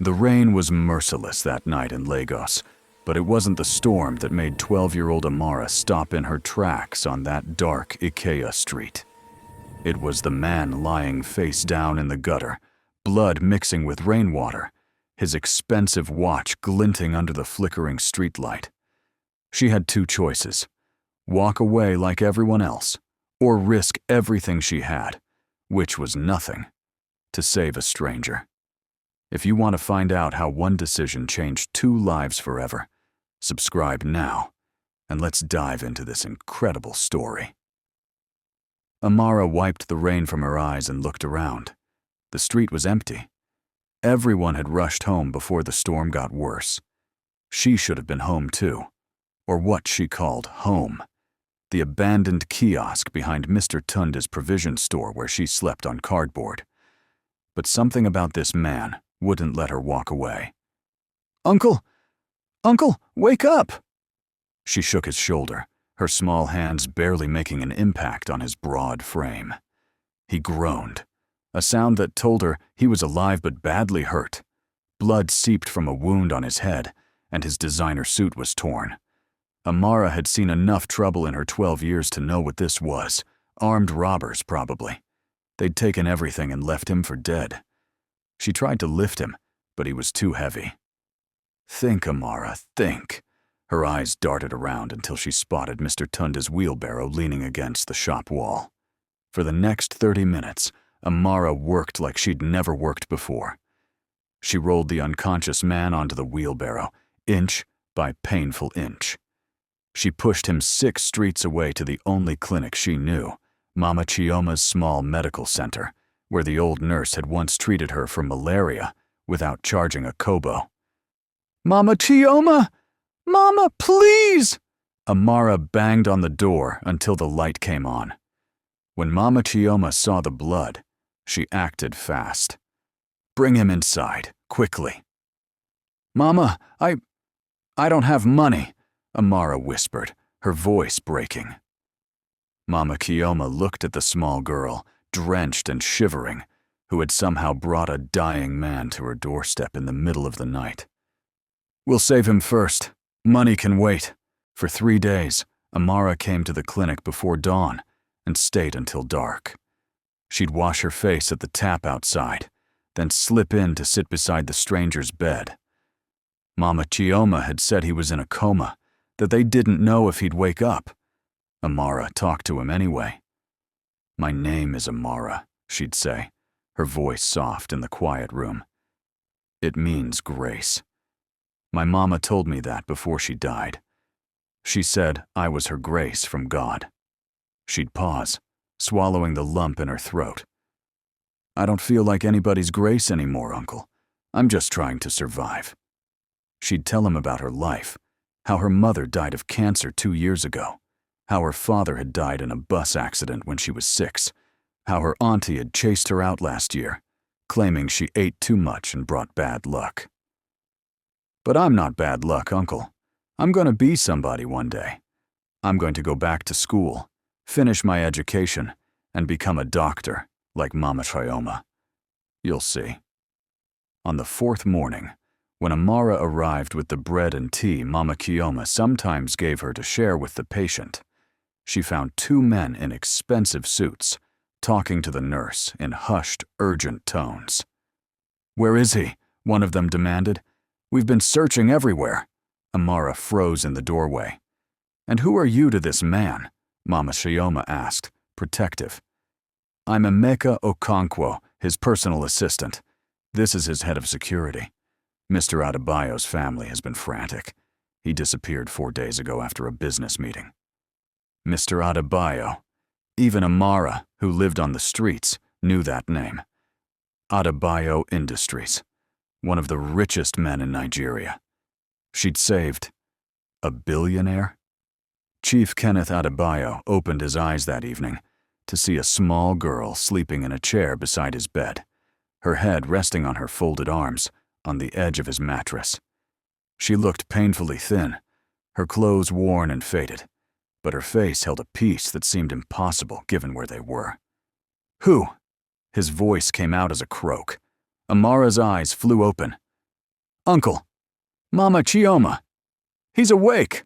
The rain was merciless that night in Lagos, but it wasn't the storm that made 12-year-old Amara stop in her tracks on that dark Ikea street. It was the man lying face down in the gutter, blood mixing with rainwater, his expensive watch glinting under the flickering streetlight. She had two choices: walk away like everyone else, or risk everything she had, which was nothing, to save a stranger. If you want to find out how one decision changed two lives forever, subscribe now, and let's dive into this incredible story. Amara wiped the rain from her eyes and looked around. The street was empty. Everyone had rushed home before the storm got worse. She should have been home too, or what she called home, the abandoned kiosk behind Mr. Tunde's provision store where she slept on cardboard. But something about this man wouldn't let her walk away. "Uncle! Uncle, wake up!" She shook his shoulder, her small hands barely making an impact on his broad frame. He groaned, a sound that told her he was alive but badly hurt. Blood seeped from a wound on his head, and his designer suit was torn. Amara had seen enough trouble in her 12 years to know what this was. Armed robbers, probably. They'd taken everything and left him for dead. She tried to lift him, but he was too heavy. "Think, Amara, think." Her eyes darted around until she spotted Mr. Tunde's wheelbarrow leaning against the shop wall. For the next 30 minutes, Amara worked like she'd never worked before. She rolled the unconscious man onto the wheelbarrow, inch by painful inch. She pushed him 6 streets away to the only clinic she knew, Mama Chioma's small medical center, where the old nurse had once treated her for malaria without charging a kobo. "Mama Chioma! Mama, please!" Amara banged on the door until the light came on. When Mama Chioma saw the blood, she acted fast. "Bring him inside, quickly." "Mama, I don't have money," Amara whispered, her voice breaking. Mama Chioma looked at the small girl, drenched and shivering, who had somehow brought a dying man to her doorstep in the middle of the night. "We'll save him first. Money can wait." For 3 days, Amara came to the clinic before dawn and stayed until dark. She'd wash her face at the tap outside, then slip in to sit beside the stranger's bed. Mama Chioma had said he was in a coma, that they didn't know if he'd wake up. Amara talked to him anyway. "My name is Amara," she'd say, her voice soft in the quiet room. "It means grace. My mama told me that before she died. She said I was her grace from God." She'd pause, swallowing the lump in her throat. "I don't feel like anybody's grace anymore, Uncle. I'm just trying to survive." She'd tell him about her life, how her mother died of cancer 2 years ago, how her father had died in a bus accident when she was 6, how her auntie had chased her out last year, claiming she ate too much and brought bad luck. "But I'm not bad luck, Uncle. I'm going to be somebody one day. I'm going to go back to school, finish my education, and become a doctor, like Mama Chioma. You'll see." On the 4th morning, when Amara arrived with the bread and tea Mama Chioma sometimes gave her to share with the patient, she found 2 men in expensive suits, talking to the nurse in hushed, urgent tones. "Where is he?" one of them demanded. "We've been searching everywhere." Amara froze in the doorway. "And who are you to this man?" Mama Chioma asked, protective. "I'm Emeka Okonkwo, his personal assistant. This is his head of security. Mr. Adebayo's family has been frantic. He disappeared 4 days ago after a business meeting." Mr. Adebayo. Even Amara, who lived on the streets, knew that name. Adebayo Industries, one of the richest men in Nigeria. She'd saved a billionaire? Chief Kenneth Adebayo opened his eyes that evening to see a small girl sleeping in a chair beside his bed, her head resting on her folded arms on the edge of his mattress. She looked painfully thin, her clothes worn and faded, but her face held a peace that seemed impossible given where they were. "Who?" His voice came out as a croak. Amara's eyes flew open. Uncle! Mama Chioma! He's awake!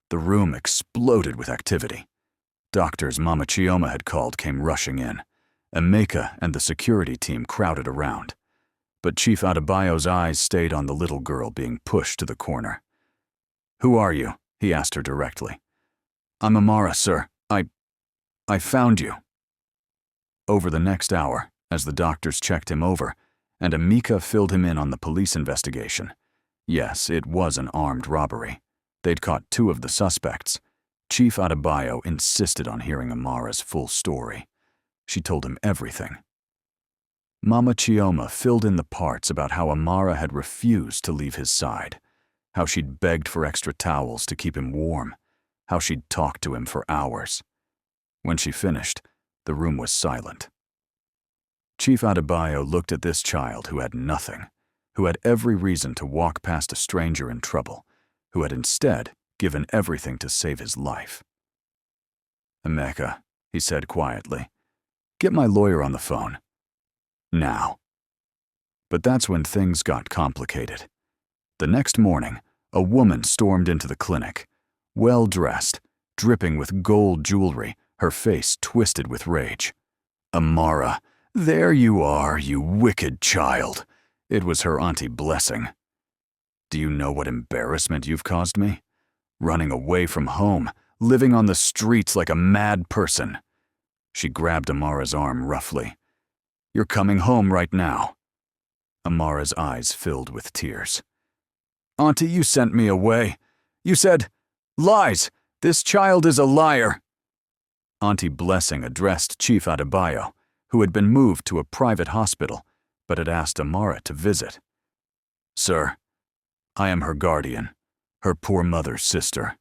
The room exploded with activity. Doctors Mama Chioma had called came rushing in. Emeka and the security team crowded around. But Chief Adebayo's eyes stayed on the little girl being pushed to the corner. "Who are you?" he asked her directly. "I'm Amara, sir. I found you." Over the next hour, as the doctors checked him over, and Emeka filled him in on the police investigation. Yes, it was an armed robbery. They'd caught 2 of the suspects. Chief Adebayo insisted on hearing Amara's full story. She told him everything. Mama Chioma filled in the parts about how Amara had refused to leave his side, how she'd begged for extra towels to keep him warm, how she'd talked to him for hours. When she finished, the room was silent. Chief Adebayo looked at this child who had nothing, who had every reason to walk past a stranger in trouble, who had instead given everything to save his life. "Emeka," he said quietly, "get my lawyer on the phone. Now." But that's when things got complicated. The next morning, a woman stormed into the clinic, well-dressed, dripping with gold jewelry, her face twisted with rage. "Amara, there you are, you wicked child." It was her Auntie Blessing. "Do you know what embarrassment you've caused me? Running away from home, living on the streets like a mad person." She grabbed Amara's arm roughly. "You're coming home right now." Amara's eyes filled with tears. "Auntie, you sent me away. You said, 'Lies! This child is a liar!'" Auntie Blessing addressed Chief Adebayo, who had been moved to a private hospital, but had asked Amara to visit. "Sir, I am her guardian, her poor mother's sister.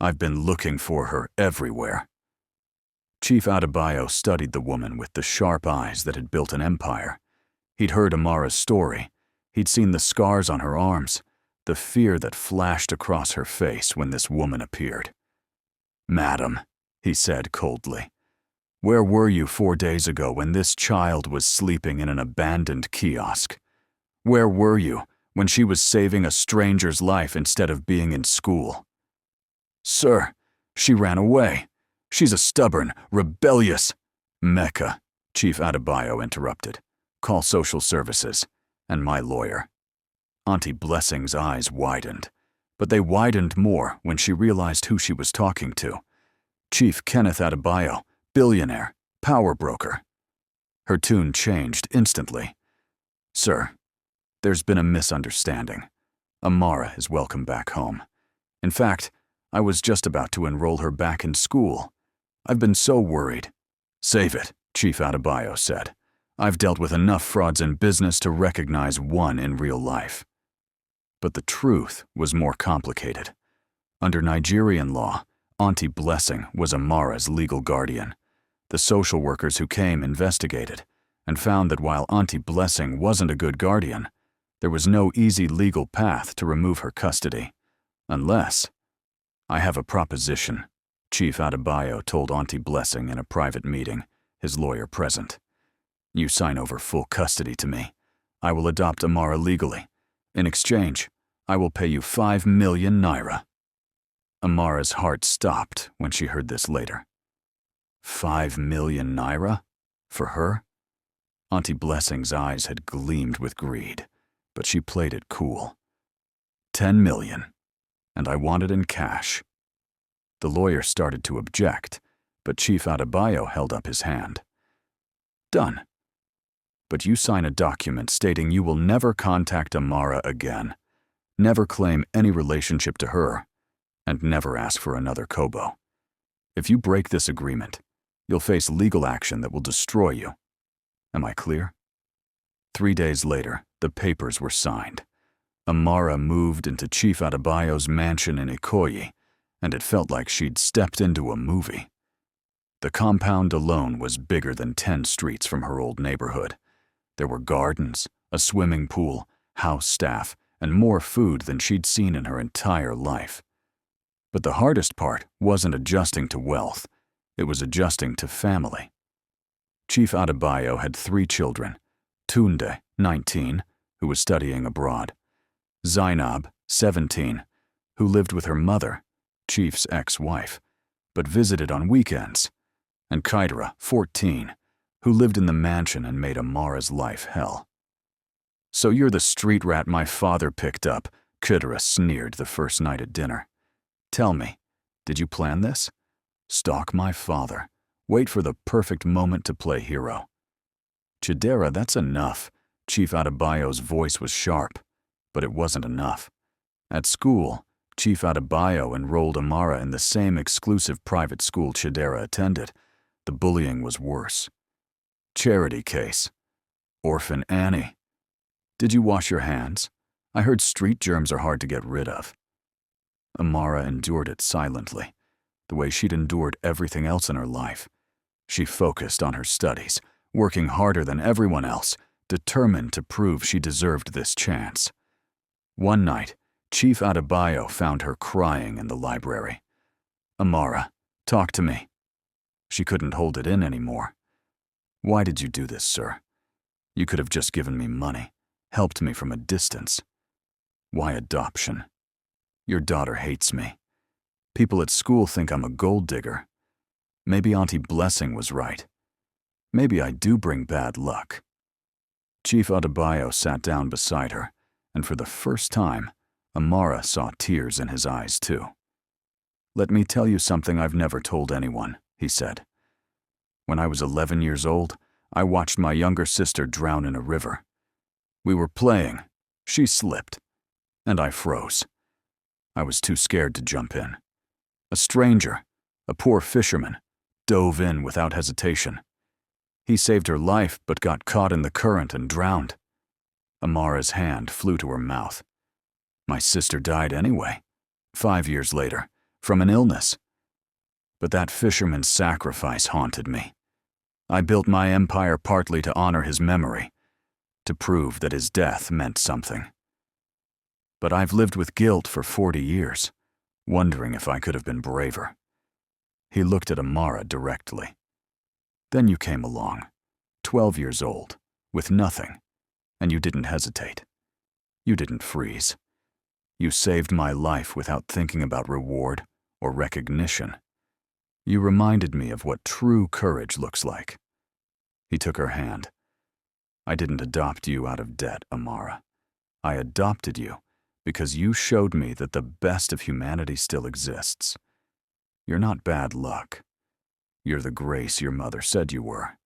I've been looking for her everywhere." Chief Adebayo studied the woman with the sharp eyes that had built an empire. He'd heard Amara's story. He'd seen the scars on her arms, the fear that flashed across her face when this woman appeared. "Madam," he said coldly, "where were you 4 days ago when this child was sleeping in an abandoned kiosk? Where were you when she was saving a stranger's life instead of being in school?" "Sir, she ran away. She's a stubborn, rebellious—" "Mecca," Chief Adebayo interrupted. "Call social services, and my lawyer." Auntie Blessing's eyes widened, but they widened more when she realized who she was talking to. Chief Kenneth Adebayo, billionaire, power broker. Her tune changed instantly. "Sir, there's been a misunderstanding. Amara is welcome back home. In fact, I was just about to enroll her back in school. I've been so worried." "Save it," Chief Adebayo said. "I've dealt with enough frauds in business to recognize one in real life." But the truth was more complicated. Under Nigerian law, Auntie Blessing was Amara's legal guardian. The social workers who came investigated and found that while Auntie Blessing wasn't a good guardian, there was no easy legal path to remove her custody. Unless— "I have a proposition," Chief Adebayo told Auntie Blessing in a private meeting, his lawyer present. "You sign over full custody to me. I will adopt Amara legally. In exchange, I will pay you 5 million naira." Amara's heart stopped when she heard this later. 5 million naira? For her? Auntie Blessing's eyes had gleamed with greed, but she played it cool. 10 million, and I want it in cash. The lawyer started to object, but Chief Adebayo held up his hand. "Done. But you sign a document stating you will never contact Amara again, never claim any relationship to her, and never ask for another kobo. If you break this agreement, you'll face legal action that will destroy you. Am I clear?" 3 days later, the papers were signed. Amara moved into Chief Adebayo's mansion in Ikoyi, and it felt like she'd stepped into a movie. The compound alone was bigger than 10 streets from her old neighborhood. There were gardens, a swimming pool, house staff, and more food than she'd seen in her entire life. But the hardest part wasn't adjusting to wealth, it was adjusting to family. Chief Adebayo had 3 children, Tunde, 19, who was studying abroad, Zainab, 17, who lived with her mother, Chief's ex-wife, but visited on weekends, and Kaidra, 14, who lived in the mansion and made Amara's life hell. "So you're the street rat my father picked up," Kaidra sneered the first night at dinner. "Tell me, did you plan this? Stalk my father, wait for the perfect moment to play hero." "Chidera, that's enough." Chief Adebayo's voice was sharp, but it wasn't enough. At school, Chief Adebayo enrolled Amara in the same exclusive private school Chidera attended. The bullying was worse. Charity case. Orphan Annie. "Did you wash your hands? I heard street germs are hard to get rid of." Amara endured it silently, the way she'd endured everything else in her life. She focused on her studies, working harder than everyone else, determined to prove she deserved this chance. One night, Chief Adebayo found her crying in the library. "Amara, talk to me." She couldn't hold it in anymore. "Why did you do this, sir? You could have just given me money, helped me from a distance. Why adoption? Your daughter hates me. People at school think I'm a gold digger. Maybe Auntie Blessing was right. Maybe I do bring bad luck." Chief Adebayo sat down beside her, and for the first time, Amara saw tears in his eyes too. "Let me tell you something I've never told anyone," he said. "When I was 11 years old, I watched my younger sister drown in a river. We were playing, she slipped, and I froze. I was too scared to jump in. A stranger, a poor fisherman, dove in without hesitation. He saved her life but got caught in the current and drowned." Amara's hand flew to her mouth. "My sister died anyway, 5 years later, from an illness. But that fisherman's sacrifice haunted me. I built my empire partly to honor his memory, to prove that his death meant something. But I've lived with guilt for 40 years, wondering if I could have been braver." He looked at Amara directly. "Then you came along, 12 years old, with nothing, and you didn't hesitate. You didn't freeze. You saved my life without thinking about reward or recognition. You reminded me of what true courage looks like." He took her hand. "I didn't adopt you out of debt, Amara. I adopted you because you showed me that the best of humanity still exists. You're not bad luck. You're the grace your mother said you were,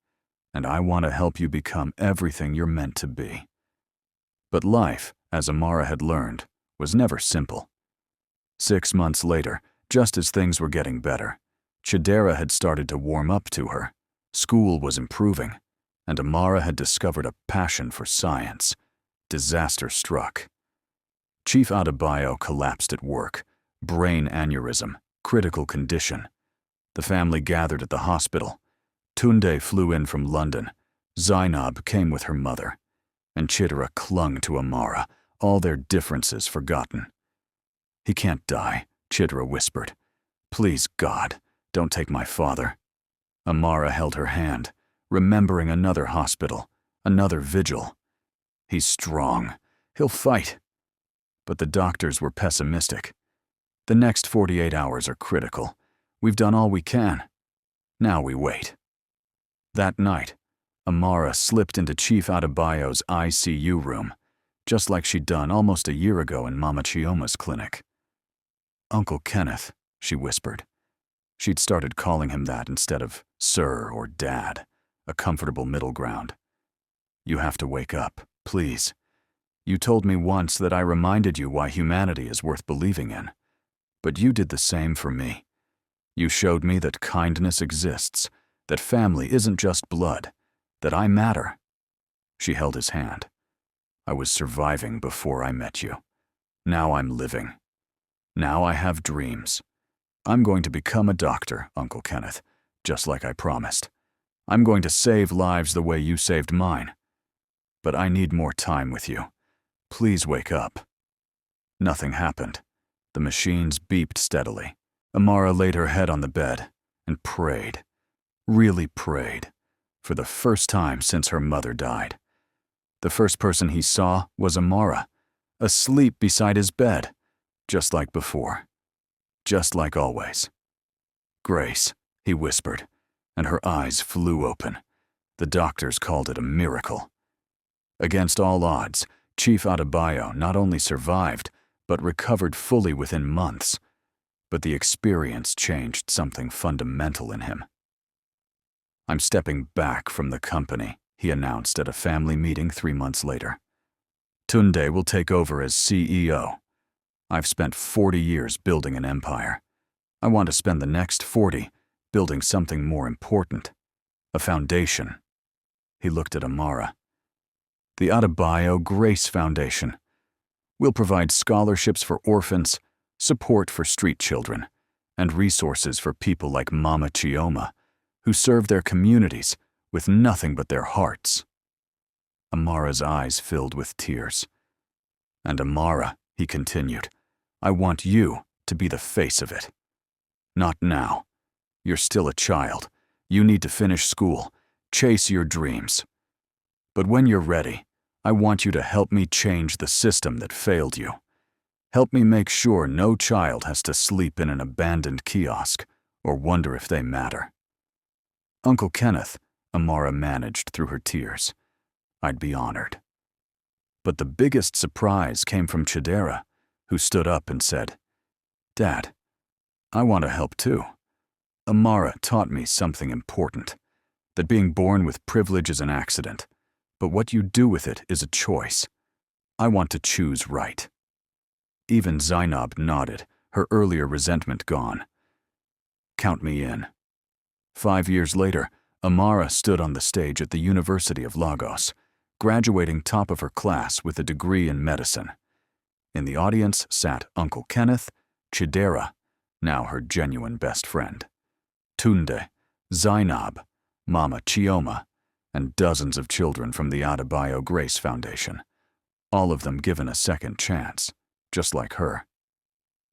and I want to help you become everything you're meant to be." But life, as Amara had learned, was never simple. 6 months later, just as things were getting better, Chidera had started to warm up to her. School was improving, and Amara had discovered a passion for science. Disaster struck. Chief Adebayo collapsed at work, brain aneurysm, critical condition. The family gathered at the hospital. Tunde flew in from London. Zainab came with her mother. And Chidera clung to Amara, all their differences forgotten. "He can't die," Chidera whispered. "Please, God, don't take my father." Amara held her hand, remembering another hospital, another vigil. "He's strong. He'll fight." But the doctors were pessimistic. "The next 48 hours are critical. We've done all we can. Now we wait." That night, Amara slipped into Chief Adebayo's ICU room, just like she'd done almost a year ago in Mama Chioma's clinic. "Uncle Kenneth," she whispered. She'd started calling him that instead of Sir or Dad, a comfortable middle ground. "You have to wake up, please. You told me once that I reminded you why humanity is worth believing in. But you did the same for me. You showed me that kindness exists, that family isn't just blood, that I matter." She held his hand. "I was surviving before I met you. Now I'm living. Now I have dreams. I'm going to become a doctor, Uncle Kenneth, just like I promised. I'm going to save lives the way you saved mine. But I need more time with you. Please wake up." Nothing happened. The machines beeped steadily. Amara laid her head on the bed and prayed, really prayed, for the first time since her mother died. The first person he saw was Amara, asleep beside his bed, just like before, just like always. "Grace," he whispered, and her eyes flew open. The doctors called it a miracle. Against all odds, Chief Adebayo not only survived, but recovered fully within months. But the experience changed something fundamental in him. "I'm stepping back from the company," he announced at a family meeting 3 months later. "Tunde will take over as CEO. I've spent 40 years building an empire. I want to spend the next 40 building something more important, a foundation." He looked at Amara. "The Adebayo Grace Foundation. We'll provide scholarships for orphans, support for street children, and resources for people like Mama Chioma, who serve their communities with nothing but their hearts." Amara's eyes filled with tears. "And Amara," he continued, "I want you to be the face of it. Not now. You're still a child. You need to finish school, chase your dreams. But when you're ready, I want you to help me change the system that failed you. Help me make sure no child has to sleep in an abandoned kiosk or wonder if they matter." "Uncle Kenneth," Amara managed through her tears, "I'd be honored." But the biggest surprise came from Chidera, who stood up and said, "Dad, I want to help too. Amara taught me something important, that being born with privilege is an accident, but what you do with it is a choice. I want to choose right." Even Zainab nodded, her earlier resentment gone. "Count me in." 5 years later, Amara stood on the stage at the University of Lagos, graduating top of her class with a degree in medicine. In the audience sat Uncle Kenneth, Chidera, now her genuine best friend, Tunde, Zainab, Mama Chioma, and dozens of children from the Adebayo Grace Foundation, all of them given a second chance, just like her.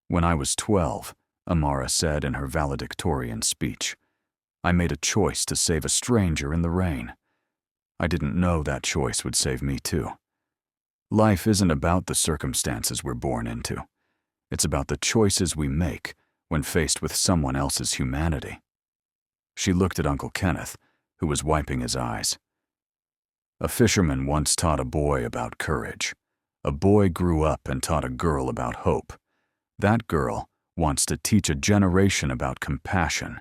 "When I was 12, Amara said in her valedictorian speech, I made a choice to save a stranger in the rain. I didn't know that choice would save me too. Life isn't about the circumstances we're born into. It's about the choices we make when faced with someone else's humanity." She looked at Uncle Kenneth, who was wiping his eyes. "A fisherman once taught a boy about courage. A boy grew up and taught a girl about hope. That girl wants to teach a generation about compassion.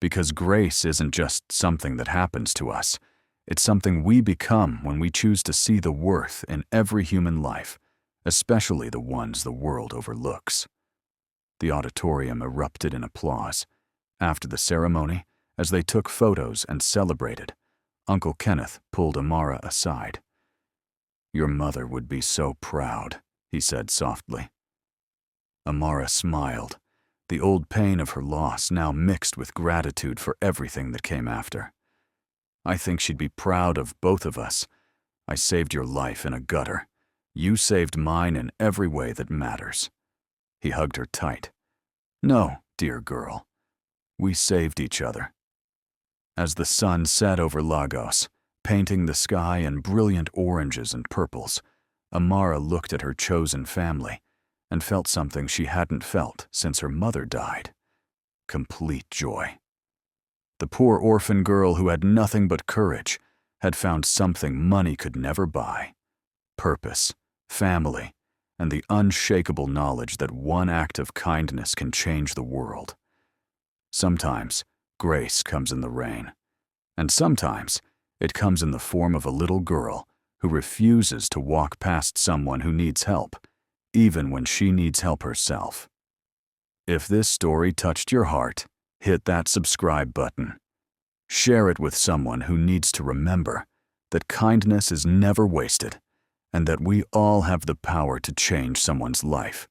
Because grace isn't just something that happens to us. It's something we become when we choose to see the worth in every human life, especially the ones the world overlooks." The auditorium erupted in applause. After the ceremony, as they took photos and celebrated, Uncle Kenneth pulled Amara aside. "Your mother would be so proud," he said softly. Amara smiled, the old pain of her loss now mixed with gratitude for everything that came after. "I think she'd be proud of both of us. I saved your life in a gutter. You saved mine in every way that matters." He hugged her tight. "No, dear girl. We saved each other." As the sun set over Lagos, painting the sky in brilliant oranges and purples, Amara looked at her chosen family and felt something she hadn't felt since her mother died: complete joy. The poor orphan girl who had nothing but courage had found something money could never buy: purpose, family, and the unshakable knowledge that one act of kindness can change the world. Sometimes grace comes in the rain, and sometimes it comes in the form of a little girl who refuses to walk past someone who needs help, even when she needs help herself. If this story touched your heart, hit that subscribe button. Share it with someone who needs to remember that kindness is never wasted and that we all have the power to change someone's life.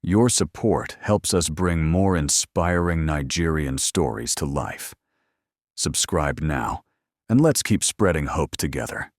Your support helps us bring more inspiring Nigerian stories to life. Subscribe now, and let's keep spreading hope together.